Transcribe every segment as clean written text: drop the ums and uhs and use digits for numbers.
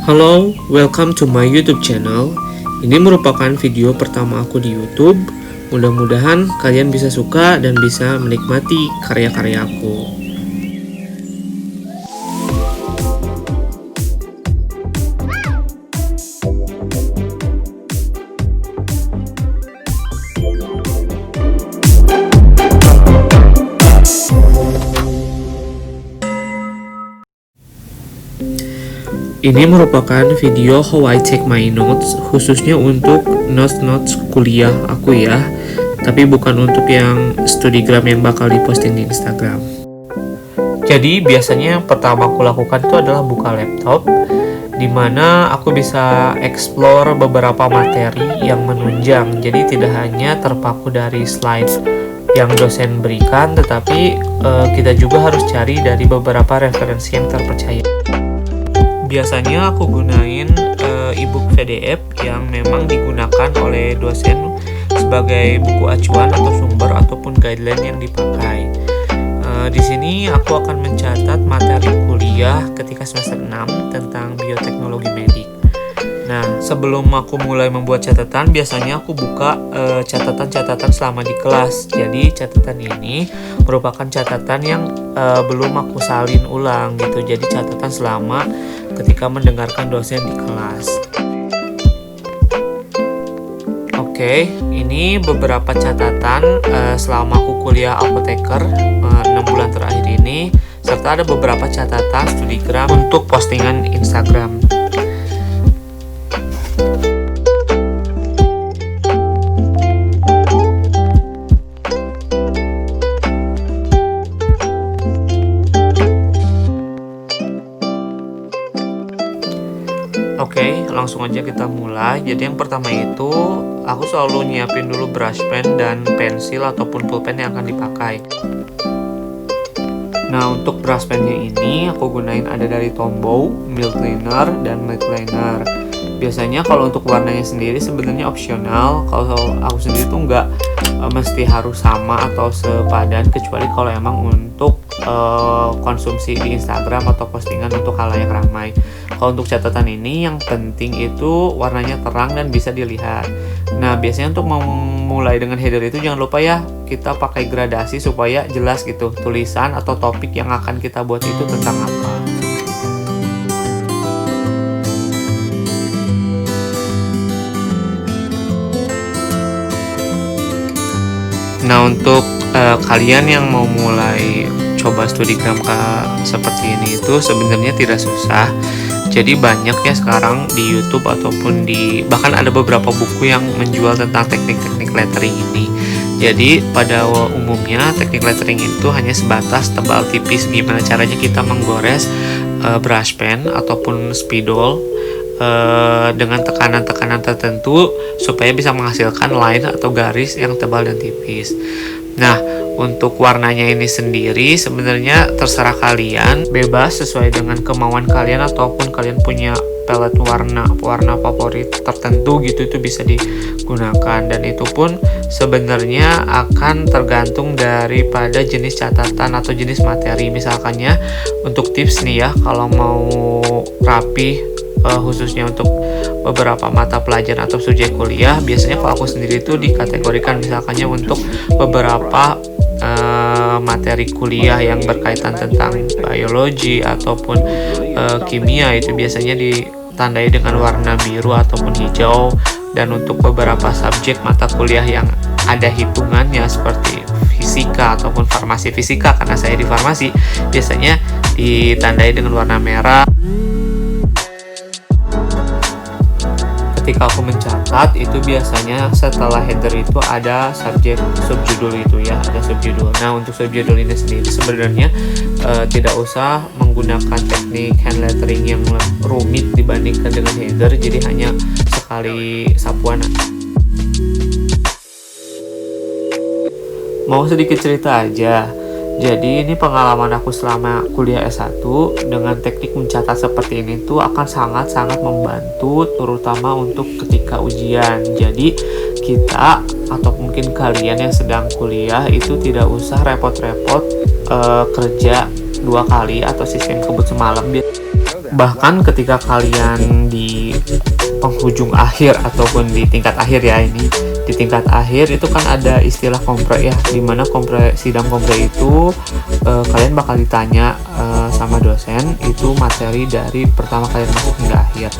Halo, welcome to my YouTube channel. Ini merupakan video pertama aku di YouTube. Mudah-mudahan kalian bisa suka dan bisa menikmati karya-karya aku. Ini merupakan video how I take my notes, khususnya untuk notes kuliah aku ya, tapi bukan untuk yang studigram yang bakal diposting di Instagram. Jadi biasanya yang pertama aku lakukan itu adalah buka laptop, dimana aku bisa explore beberapa materi yang menunjang. Jadi tidak hanya terpaku dari slide yang dosen berikan, tetapi kita juga harus cari dari beberapa referensi yang terpercaya. Biasanya aku gunain ebook PDF yang memang digunakan oleh dosen sebagai buku acuan atau sumber ataupun guideline yang dipakai. Di sini aku akan mencatat materi kuliah ketika semester 6 tentang bioteknologi medik. Nah, sebelum aku mulai membuat catatan, biasanya aku buka catatan-catatan selama di kelas. Jadi catatan ini merupakan catatan yang belum aku salin ulang gitu. Jadi catatan selama ketika mendengarkan dosen di kelas. Oke, ini beberapa catatan selama aku kuliah apoteker 6 bulan terakhir ini, serta ada beberapa catatan studigram untuk postingan Instagram. Oke, langsung aja kita mulai. Jadi yang pertama itu aku selalu nyiapin dulu brush pen dan pensil ataupun pulpen yang akan dipakai. Nah, untuk brush pennya ini aku gunain ada dari Tombow, Milk Liner, dan Milk Liner. Biasanya kalau untuk warnanya sendiri sebenarnya opsional. Kalau aku sendiri tuh nggak mesti harus sama atau sepadan, kecuali kalau emang untuk konsumsi di Instagram atau postingan untuk halayak ramai. Kalau untuk catatan ini yang penting itu warnanya terang dan bisa dilihat. Nah, biasanya untuk memulai dengan header itu jangan lupa ya, kita pakai gradasi supaya jelas gitu tulisan atau topik yang akan kita buat itu tentang apa. Nah, untuk kalian yang mau mulai coba studigram seperti ini itu sebenarnya tidak susah. Jadi banyak ya sekarang di YouTube ataupun bahkan ada beberapa buku yang menjual tentang teknik-teknik lettering ini. Jadi pada umumnya teknik lettering itu hanya sebatas tebal tipis. Gimana caranya kita menggores brush pen ataupun spidol dengan tekanan-tekanan tertentu supaya bisa menghasilkan line atau garis yang tebal dan tipis. Nah, untuk warnanya ini sendiri sebenarnya terserah kalian, bebas sesuai dengan kemauan kalian ataupun kalian punya palette warna favorit tertentu gitu, itu bisa digunakan. Dan itu pun sebenarnya akan tergantung daripada jenis catatan atau jenis materi. Misalkannya untuk tips nih ya, kalau mau rapi khususnya untuk beberapa mata pelajaran atau subjek kuliah, biasanya kalau aku sendiri itu dikategorikan misalkannya untuk beberapa materi kuliah yang berkaitan tentang biologi ataupun kimia, itu biasanya ditandai dengan warna biru ataupun hijau. Dan untuk beberapa subjek mata kuliah yang ada hitungannya seperti fisika ataupun farmasi fisika, karena saya di farmasi, biasanya ditandai dengan warna merah. Ketika aku mencatat itu biasanya setelah header itu ada subjudul itu ya, ada subjudul. Nah, untuk subjudul ini sendiri sebenarnya tidak usah menggunakan teknik hand lettering yang rumit dibandingkan dengan header, jadi hanya sekali sapuan. Mau sedikit cerita aja. Jadi ini pengalaman aku selama kuliah S1 dengan teknik mencatat seperti ini tuh akan sangat-sangat membantu, terutama untuk ketika ujian. Jadi kita atau mungkin kalian yang sedang kuliah itu tidak usah repot-repot kerja 2 kali atau sistem kebut semalam. Bahkan ketika kalian di penghujung akhir ataupun di tingkat akhir ya, ini di tingkat akhir itu kan ada istilah kompre ya, dimana sidang kompre itu kalian bakal ditanya sama dosen itu materi dari pertama kalian masuk hingga akhir.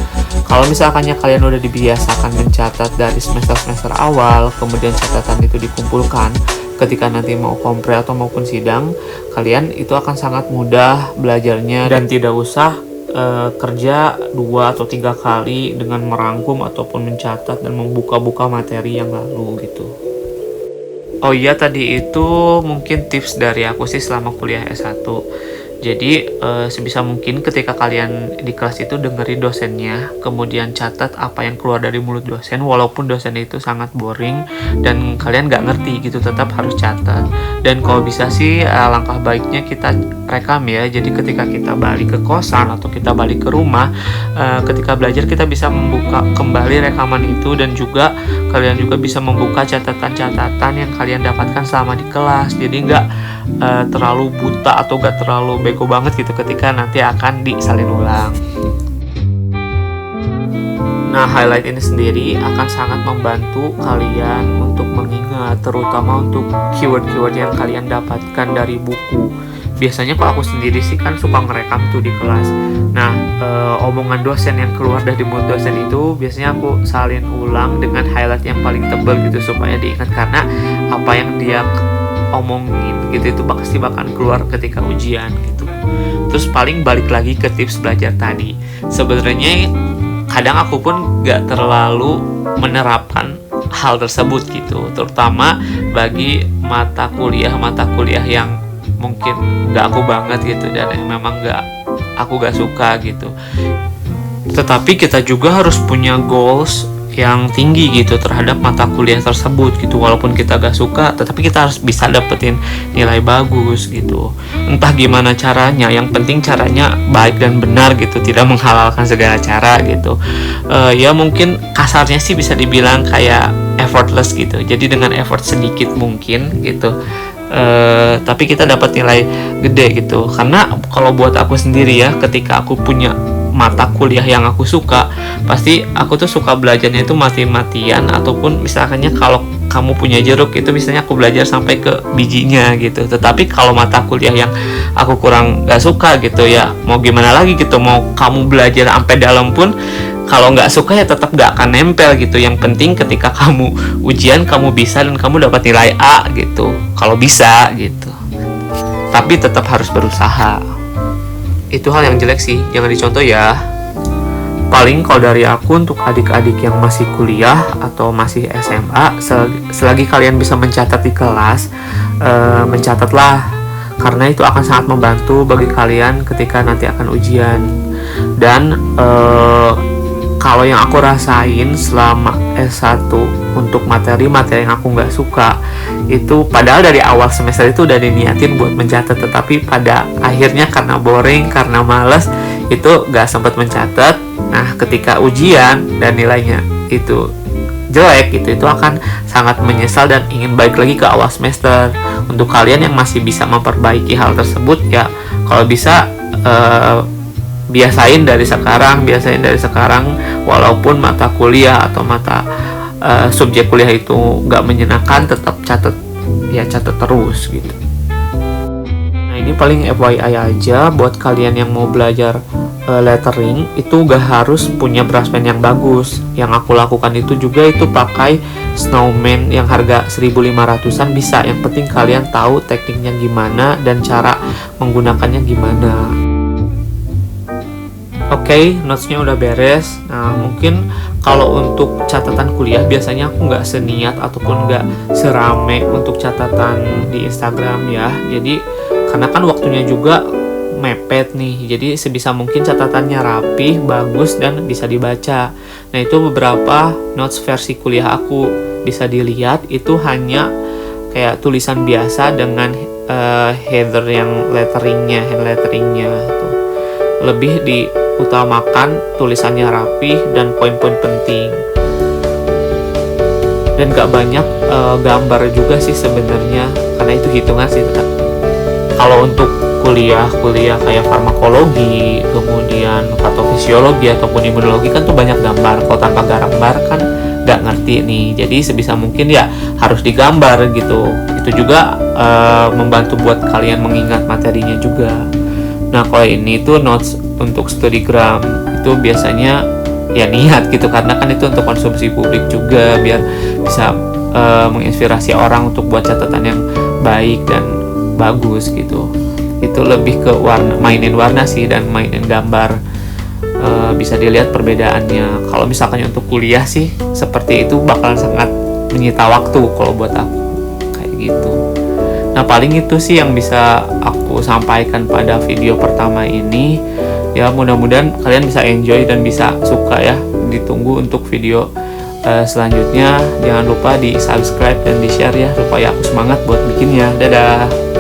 Kalau misalkannya kalian udah dibiasakan mencatat dari semester awal, kemudian catatan itu dikumpulkan, ketika nanti mau kompre atau maupun sidang, kalian itu akan sangat mudah belajarnya dan tidak usah kerja 2 atau 3 kali dengan merangkum ataupun mencatat dan membuka-buka materi yang lalu gitu. Oh iya, tadi itu mungkin tips dari aku sih selama kuliah S1. Jadi sebisa mungkin ketika kalian di kelas itu dengerin dosennya, kemudian catat apa yang keluar dari mulut dosen, walaupun dosen itu sangat boring dan kalian nggak ngerti gitu, tetap harus catat. Dan kalau bisa sih langkah baiknya kita rekam ya. Jadi ketika kita balik ke kosan atau kita balik ke rumah, ketika belajar kita bisa membuka kembali rekaman itu, dan juga kalian juga bisa membuka catatan-catatan yang kalian dapatkan selama di kelas. Jadi nggak terlalu buta atau nggak terlalu bego banget gitu ketika nanti akan disalin ulang. Nah, highlight ini sendiri akan sangat membantu kalian untuk mengingat, terutama untuk keyword-keyword yang kalian dapatkan dari buku. Biasanya kalau aku sendiri sih kan suka ngerekam tuh di kelas. Nah, omongan dosen yang keluar dari mulut dosen itu biasanya aku salin ulang dengan highlight yang paling tebal gitu supaya diingat, karena apa yang dia omongin gitu itu pasti bakal keluar ketika ujian gitu. Terus paling balik lagi ke tips belajar tadi. Sebenarnya kadang aku pun gak terlalu menerapkan hal tersebut gitu, terutama bagi mata kuliah yang mungkin gak aku banget gitu dan memang aku gak suka gitu. Tetapi kita juga harus punya goals yang tinggi gitu terhadap mata kuliah tersebut gitu. Walaupun kita gak suka, tetapi kita harus bisa dapetin nilai bagus gitu. Entah gimana caranya, yang penting caranya baik dan benar gitu, tidak menghalalkan segala cara gitu. Ya mungkin kasarnya sih bisa dibilang kayak effortless gitu. Jadi dengan effort sedikit mungkin gitu, tapi kita dapat nilai gede gitu. Karena kalau buat aku sendiri ya, ketika aku punya mata kuliah yang aku suka, pasti aku tuh suka belajarnya itu mati-matian, ataupun misalkannya kalau kamu punya jeruk itu misalnya aku belajar sampai ke bijinya gitu. Tetapi kalau mata kuliah yang aku kurang gak suka gitu, ya mau gimana lagi gitu, mau kamu belajar sampai dalam pun kalau nggak suka ya tetap nggak akan nempel gitu. Yang penting ketika kamu ujian kamu bisa dan kamu dapat nilai A gitu, kalau bisa gitu. Tapi tetap harus berusaha. Itu hal yang jelek sih, jangan dicontoh ya. Paling kalau dari aku untuk adik-adik yang masih kuliah atau masih SMA, selagi kalian bisa mencatat di kelas, mencatatlah, karena itu akan sangat membantu bagi kalian ketika nanti akan ujian. Dan kalau yang aku rasain selama S1 untuk materi-materi yang aku nggak suka, itu padahal dari awal semester itu udah diniatin buat mencatat, tetapi pada akhirnya karena boring, karena males, itu nggak sempat mencatat. Nah, ketika ujian dan nilainya itu jelek, itu akan sangat menyesal dan ingin balik lagi ke awal semester. Untuk kalian yang masih bisa memperbaiki hal tersebut, ya kalau bisa biasain dari sekarang, walaupun mata kuliah atau mata subjek kuliah itu nggak menyenangkan, tetap catat terus gitu. Nah, ini paling FYI aja buat kalian yang mau belajar lettering, itu gak harus punya brush pen yang bagus. Yang aku lakukan itu juga itu pakai snowman yang harga 1.500an bisa. Yang penting kalian tahu tekniknya gimana dan cara menggunakannya gimana. Oke, notes-nya udah beres. Nah, mungkin kalau untuk catatan kuliah biasanya aku nggak seniat ataupun nggak serame untuk catatan di Instagram ya. Jadi karena kan waktunya juga mepet nih, jadi sebisa mungkin catatannya rapih, bagus, dan bisa dibaca. Nah, itu beberapa notes versi kuliah aku, bisa dilihat. Itu hanya kayak tulisan biasa dengan header yang hand letteringnya tuh. Lebih diutamakan tulisannya rapih dan poin-poin penting. Dan gak banyak gambar juga sih sebenarnya, karena itu hitungan sih tetap. Kalau untuk kuliah kayak farmakologi, kemudian kemudian patofisiologi ataupun imunologi kan tuh banyak gambar. Kalau tanpa gambar kan nggak ngerti nih. Jadi sebisa mungkin ya harus digambar gitu. Itu juga membantu buat kalian mengingat materinya juga. Nah kalau ini tuh notes untuk Studygram itu biasanya ya niat gitu, karena kan itu untuk konsumsi publik juga, biar bisa menginspirasi orang untuk buat catatan yang baik dan bagus gitu. Itu lebih ke mainin warna sih dan mainin gambar. Bisa dilihat perbedaannya. Kalau misalkan untuk kuliah sih seperti itu bakal sangat menyita waktu kalau buat aku kayak gitu. Nah paling itu sih yang bisa aku sampaikan pada video pertama ini. Ya mudah-mudahan kalian bisa enjoy dan bisa suka ya. Ditunggu untuk video selanjutnya. Jangan lupa di subscribe dan di share ya, supaya aku semangat buat bikinnya. Dadah.